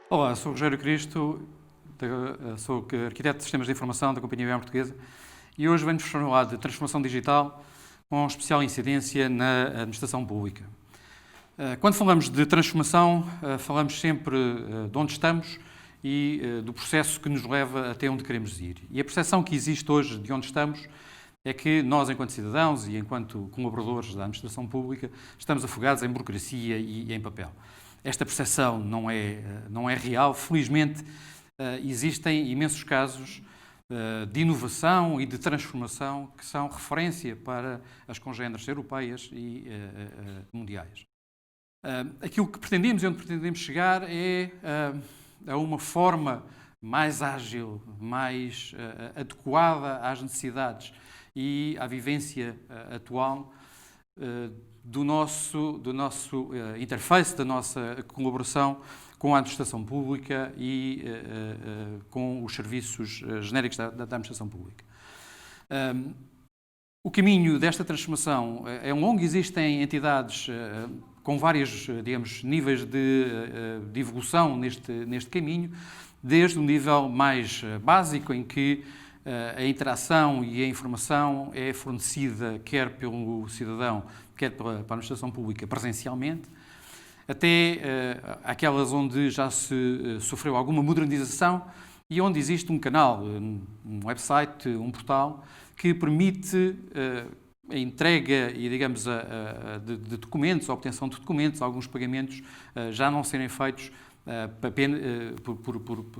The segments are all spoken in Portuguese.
Olá, sou o Rogério Cristo, sou arquiteto de sistemas de informação da Companhia IBM Portuguesa e hoje venho-vos falar de transformação digital com especial incidência na administração pública. Quando falamos de transformação, falamos sempre de onde estamos e do processo que nos leva até onde queremos ir. E a percepção que existe hoje de onde estamos é que nós, enquanto cidadãos e enquanto colaboradores da administração pública, estamos afogados em burocracia e em papel. Esta percepção não é real. Felizmente, existem imensos casos de inovação e de transformação que são referência para as congêneres europeias e mundiais. Aquilo que pretendemos e onde pretendemos chegar é a uma forma mais ágil, mais adequada às necessidades e à vivência atual do nosso interface, da nossa colaboração com a administração pública e com os serviços genéricos da administração pública. O caminho desta transformação é longo, existem entidades com vários, digamos, níveis de evolução neste caminho, desde o nível mais básico, em que a interação e a informação é fornecida quer pelo cidadão, quer pela administração pública presencialmente, até aquelas onde já se sofreu alguma modernização e onde existe um canal, um website, um portal, que permite a entrega e, digamos, de documentos, a obtenção de documentos, alguns pagamentos já não serem feitos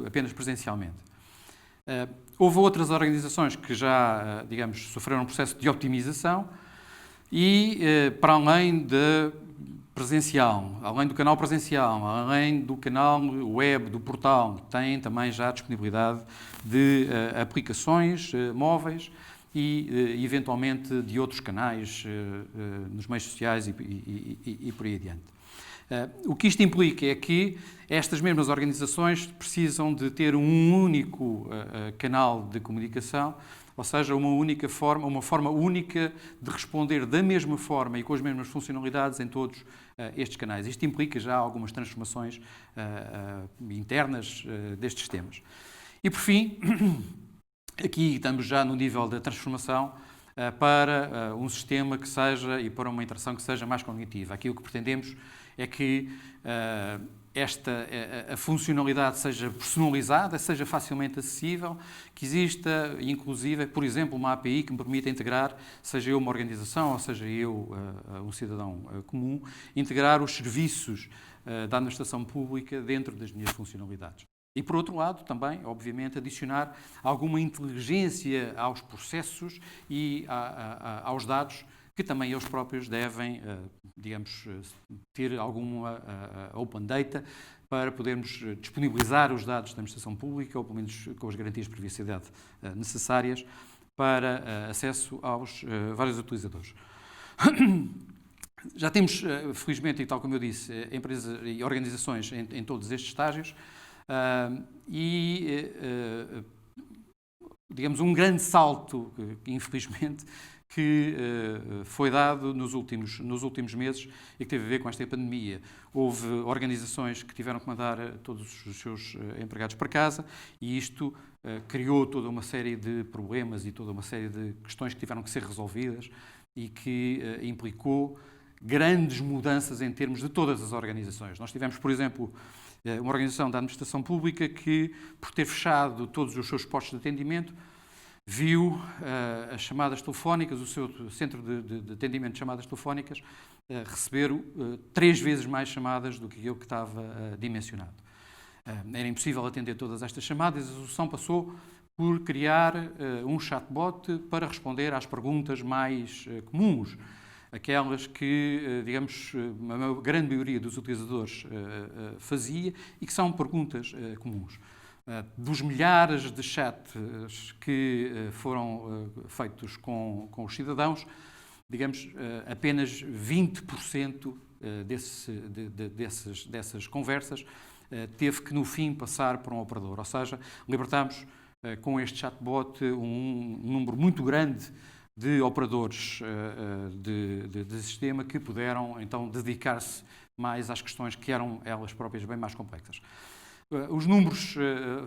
apenas presencialmente. Houve outras organizações que já, digamos, sofreram um processo de optimização e, para além de presencial, além do canal presencial, além do canal web, do portal, têm também já disponibilidade de aplicações móveis e, eventualmente, de outros canais nos meios sociais e por aí adiante. O que isto implica é que estas mesmas organizações precisam de ter um único canal de comunicação, ou seja, uma forma única de responder da mesma forma e com as mesmas funcionalidades em todos estes canais. Isto implica já algumas transformações internas destes sistemas. E, por fim, aqui estamos já no nível da transformação para um sistema que seja e para uma interação que seja mais cognitiva. Aqui o que pretendemos é que a funcionalidade seja personalizada, seja facilmente acessível, que exista, inclusive, por exemplo, uma API que me permita integrar, seja eu uma organização ou seja eu um cidadão comum, integrar os serviços da administração pública dentro das minhas funcionalidades. E, por outro lado, também, obviamente, adicionar alguma inteligência aos processos e aos dados que também eles próprios devem, digamos, ter alguma open data para podermos disponibilizar os dados da administração pública, ou pelo menos com as garantias de privacidade necessárias para acesso aos vários utilizadores. Já temos, felizmente, e tal como eu disse, empresas e organizações em todos estes estágios digamos, um grande salto, infelizmente, que foi dado nos últimos meses e que teve a ver com esta pandemia. Houve organizações que tiveram que mandar todos os seus empregados para casa e isto criou toda uma série de problemas e toda uma série de questões que tiveram que ser resolvidas e que implicou grandes mudanças em termos de todas as organizações. Nós tivemos, por exemplo, uma organização da administração pública que, por ter fechado todos os seus postos de atendimento, viu as chamadas telefónicas, o seu centro de atendimento de chamadas telefónicas, receber 3 vezes mais chamadas do que aquilo que estava dimensionado. Era impossível atender todas estas chamadas e a solução passou por criar um chatbot para responder às perguntas mais comuns, aquelas que, digamos, a grande maioria dos utilizadores fazia e que são perguntas comuns. Dos milhares de chats que foram feitos com os cidadãos, digamos, apenas 20% dessas conversas teve que, no fim, passar por um operador. Ou seja, libertámos com este chatbot um número muito grande de operadores de sistema que puderam, então, dedicar-se mais às questões que eram elas próprias bem mais complexas. Os números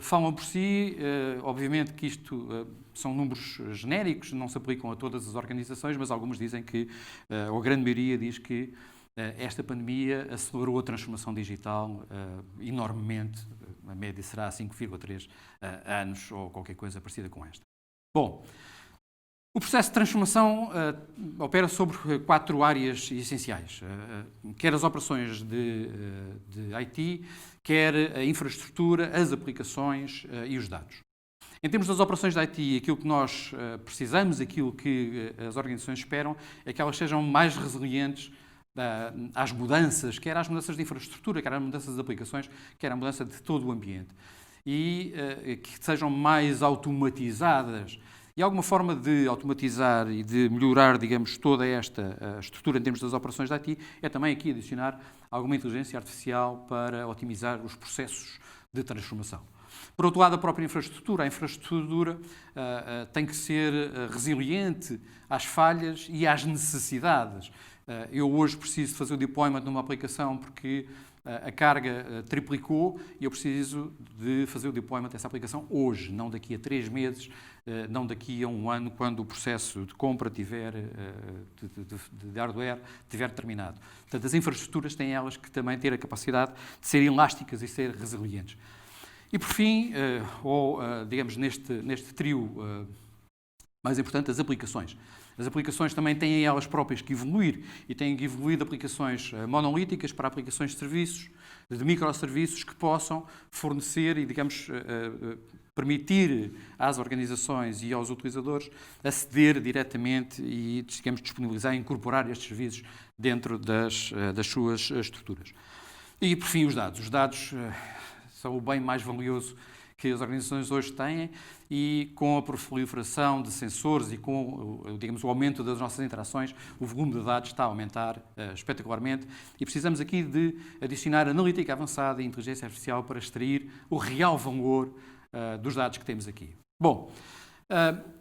falam por si, obviamente que isto são números genéricos, não se aplicam a todas as organizações, mas algumas dizem que, ou a grande maioria diz que esta pandemia acelerou a transformação digital enormemente, a média será 5,3 anos ou qualquer coisa parecida com esta. Bom, o processo de transformação opera sobre 4 áreas essenciais, quer as operações de IT, quer a infraestrutura, as aplicações e os dados. Em termos das operações de IT, aquilo que nós precisamos, aquilo que as organizações esperam, é que elas sejam mais resilientes às mudanças, quer às mudanças de infraestrutura, quer às mudanças de aplicações, quer à mudança de todo o ambiente. E que sejam mais automatizadas. E alguma forma de automatizar e de melhorar, digamos, toda esta estrutura em termos das operações de IT é também aqui adicionar alguma inteligência artificial para otimizar os processos de transformação. Por outro lado, a própria infraestrutura. A infraestrutura tem que ser resiliente às falhas e às necessidades. Eu hoje preciso fazer o deployment numa aplicação porque a carga triplicou e eu preciso de fazer o deployment dessa aplicação hoje, não daqui a 3 meses, não daqui a 1 ano, quando o processo de compra tiver, de hardware tiver terminado. Portanto, as infraestruturas têm elas que também ter a capacidade de ser elásticas e ser resilientes. E por fim, digamos neste trio mais importante, as aplicações. As aplicações também têm elas próprias que evoluir e têm que evoluir de aplicações monolíticas para aplicações de serviços, de microserviços que possam fornecer e, digamos, permitir às organizações e aos utilizadores aceder diretamente e, digamos, disponibilizar e incorporar estes serviços dentro das suas estruturas. E, por fim, os dados. Os dados são o bem mais valioso que as organizações hoje têm e com a proliferação de sensores e com, digamos, o aumento das nossas interações, o volume de dados está a aumentar espetacularmente e precisamos aqui de adicionar analítica avançada e inteligência artificial para extrair o real valor dos dados que temos aqui. Bom,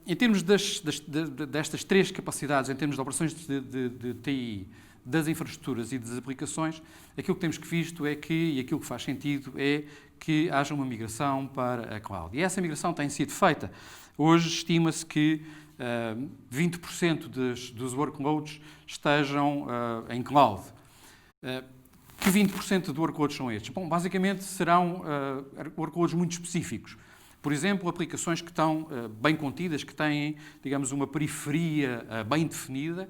em termos destas 3 capacidades, em termos de operações de TI, das infraestruturas e das aplicações, aquilo que temos visto é que, e aquilo que faz sentido, é que haja uma migração para a cloud. E essa migração tem sido feita. Hoje estima-se que 20% dos workloads estejam em cloud. Que 20% de workloads são estes? Bom, basicamente serão workloads muito específicos. Por exemplo, aplicações que estão bem contidas, que têm, digamos, uma periferia bem definida,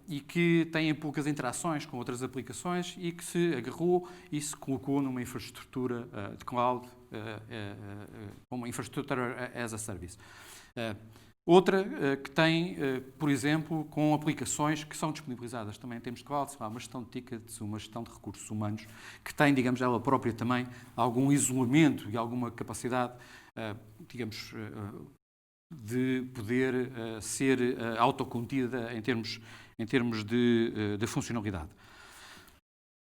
e que têm poucas interações com outras aplicações e que se agarrou e se colocou numa infraestrutura de cloud, uma infraestrutura as a service. Outra que tem, por exemplo, com aplicações que são disponibilizadas também em termos de cloud, uma gestão de tickets, uma gestão de recursos humanos, que tem, digamos, ela própria também algum isolamento e alguma capacidade, digamos, de poder ser autocontida em termos de funcionalidade.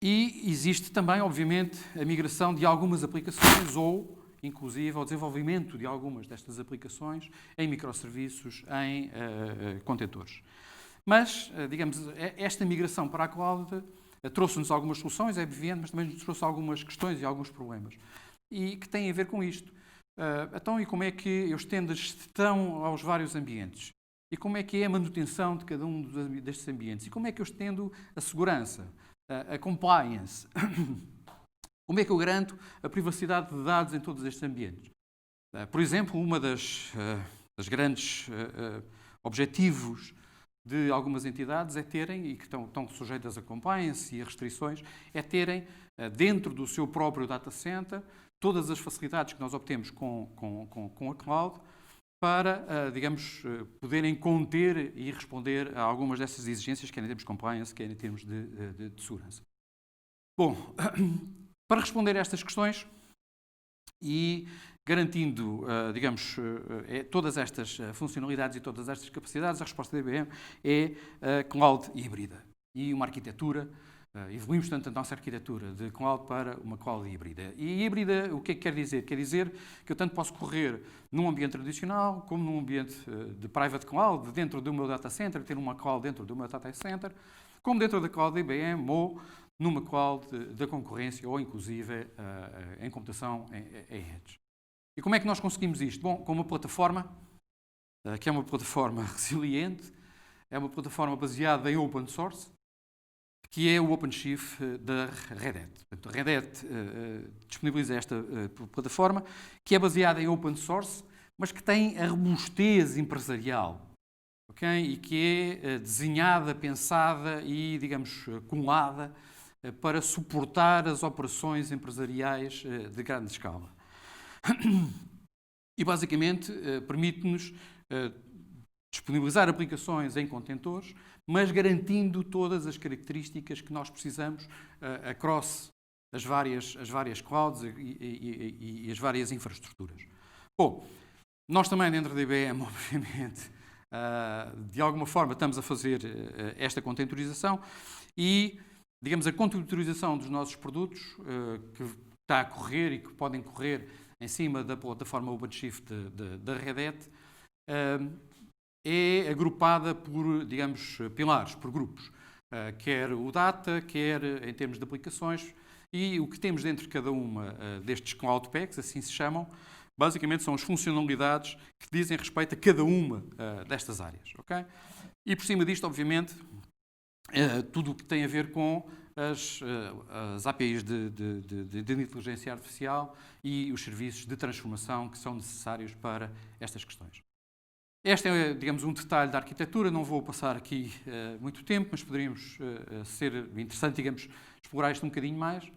E existe também, obviamente, a migração de algumas aplicações ou, inclusive, ao desenvolvimento de algumas destas aplicações em microserviços, em contentores. Mas, digamos, esta migração para a cloud trouxe-nos algumas soluções, é evidente, mas também nos trouxe algumas questões e alguns problemas. E que têm a ver com isto. Então, e como é que eu estendo a gestão aos vários ambientes? E como é que é a manutenção de cada um destes ambientes? E como é que eu estendo a segurança, a compliance? Como é que eu garanto a privacidade de dados em todos estes ambientes? Por exemplo, uma das grandes objetivos de algumas entidades é terem, e que estão sujeitas a compliance e a restrições, é terem dentro do seu próprio data center todas as facilidades que nós obtemos com a cloud para, digamos, poderem conter e responder a algumas dessas exigências, quer em termos de compliance, quer em termos de segurança. Bom, para responder a estas questões e garantindo, digamos, todas estas funcionalidades e todas estas capacidades, a resposta da IBM é a cloud híbrida e uma arquitetura. Evoluímos, portanto, a nossa arquitetura de cloud para uma cloud híbrida. E híbrida, o que é que quer dizer? Quer dizer que eu tanto posso correr num ambiente tradicional, como num ambiente de private cloud, dentro do meu data center, ter uma cloud dentro do meu data center, como dentro da cloud da IBM ou numa cloud da concorrência ou, inclusive, em computação em edge. E como é que nós conseguimos isto? Bom, com uma plataforma, que é uma plataforma resiliente, é uma plataforma baseada em open source, que é o OpenShift da Red Hat. Portanto, a Red Hat disponibiliza esta plataforma, que é baseada em open source, mas que tem a robustez empresarial, okay? E que é desenhada, pensada e, digamos, colada para suportar as operações empresariais de grande escala. E, basicamente, permite-nos disponibilizar aplicações em contentores, mas garantindo todas as características que nós precisamos across as várias clouds e as várias infraestruturas. Bom, nós também dentro da IBM, obviamente, de alguma forma estamos a fazer esta contentorização e, digamos, a contentorização dos nossos produtos que está a correr e que podem correr em cima da plataforma OpenShift da Red Hat, é agrupada por, digamos, pilares, por grupos. Quer o data, quer em termos de aplicações, e o que temos dentro de cada uma destes Cloud Packs, assim se chamam, basicamente são as funcionalidades que dizem respeito a cada uma destas áreas. Okay? E por cima disto, obviamente, tudo o que tem a ver com as APIs de inteligência artificial e os serviços de transformação que são necessários para estas questões. Este é, digamos, um detalhe da arquitetura, não vou passar aqui muito tempo, mas poderíamos ser interessante, digamos, explorar isto um bocadinho mais.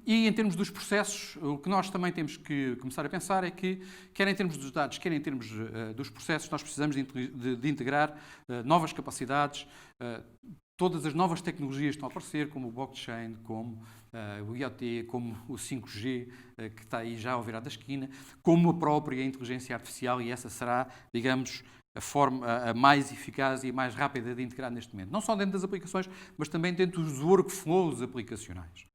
E em termos dos processos, o que nós também temos que começar a pensar é que, quer em termos dos dados, quer em termos dos processos, nós precisamos de integrar novas capacidades, todas as novas tecnologias que estão a aparecer, como o blockchain, como o IoT, como o 5G, que está aí já ao virar da esquina, como a própria inteligência artificial, e essa será, digamos, a forma a mais eficaz e a mais rápida de integrar neste momento. Não só dentro das aplicações, mas também dentro dos workflows aplicacionais.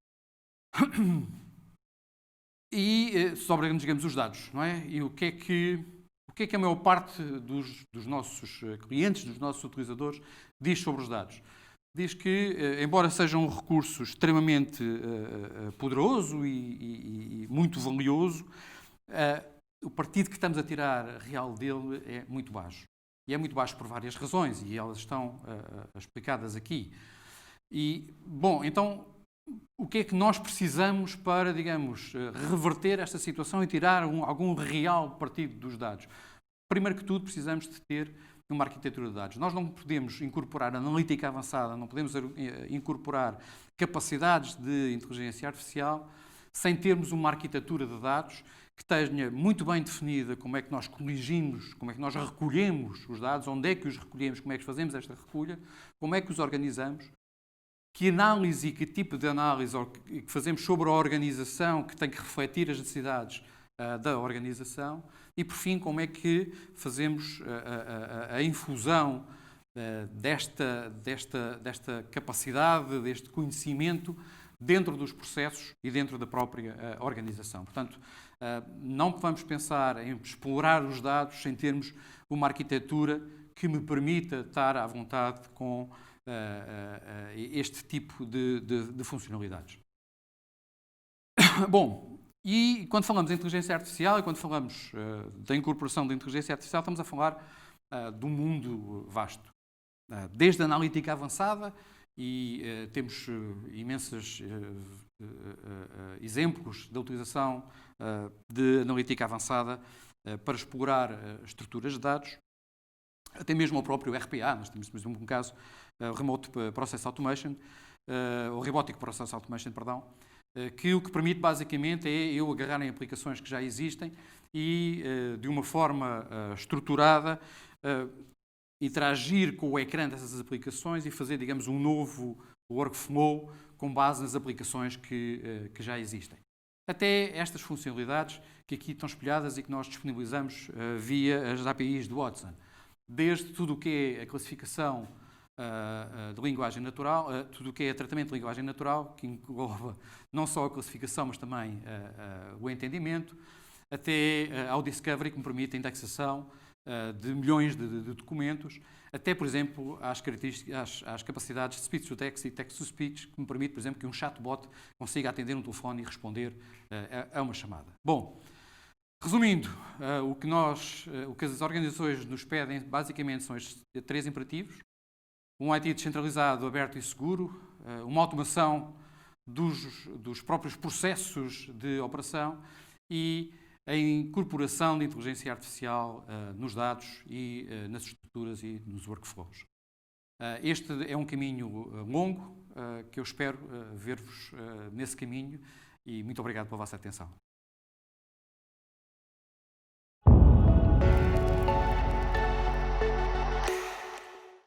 E sobre, digamos, os dados, não é? E o que é que a maior parte dos nossos clientes, dos nossos utilizadores, diz sobre os dados? Diz que, embora seja um recurso extremamente poderoso e muito valioso, o partido que estamos a tirar real dele é muito baixo. E é muito baixo por várias razões, e elas estão explicadas aqui. E, bom, então, o que é que nós precisamos para, digamos, reverter esta situação e tirar algum real partido dos dados? Primeiro que tudo, precisamos de ter uma arquitetura de dados. Nós não podemos incorporar analítica avançada, não podemos incorporar capacidades de inteligência artificial sem termos uma arquitetura de dados que tenha muito bem definida como é que nós coligimos, como é que nós recolhemos os dados, onde é que os recolhemos, como é que fazemos esta recolha, como é que os organizamos, que análise e que tipo de análise que fazemos sobre a organização que tem que refletir as necessidades da organização e, por fim, como é que fazemos a infusão desta capacidade, deste conhecimento dentro dos processos e dentro da própria organização. Portanto, não vamos pensar em explorar os dados sem termos uma arquitetura que me permita estar à vontade com este tipo de funcionalidades. Bom, e quando falamos de inteligência artificial e quando falamos da incorporação da inteligência artificial, estamos a falar de um mundo vasto. Desde a analítica avançada, e temos imensos exemplos da utilização de analítica avançada para explorar estruturas de dados, até mesmo ao próprio RPA. Nós temos, por exemplo, um caso, o Remote Process Automation, o Robotic Process Automation, perdão, que o que permite basicamente é eu agarrar em aplicações que já existem e, de uma forma estruturada, interagir com o ecrã dessas aplicações e fazer, digamos, um novo workflow com base nas aplicações que já existem. Até estas funcionalidades que aqui estão espelhadas e que nós disponibilizamos via as APIs do Watson. Desde tudo o que é a classificação de linguagem natural, tudo o que é tratamento de linguagem natural, que engloba não só a classificação, mas também o entendimento, até ao discovery, que me permite a indexação de milhões de documentos, até, por exemplo, às capacidades de speech-to-text e text-to-speech, que me permite, por exemplo, que um chatbot consiga atender um telefone e responder a uma chamada. Bom, resumindo, o que as organizações nos pedem, basicamente, são estes 3 imperativos. Um IT descentralizado, aberto e seguro, uma automação dos próprios processos de operação e a incorporação de inteligência artificial nos dados e nas estruturas e nos workflows. Este é um caminho longo que eu espero ver-vos nesse caminho e muito obrigado pela vossa atenção.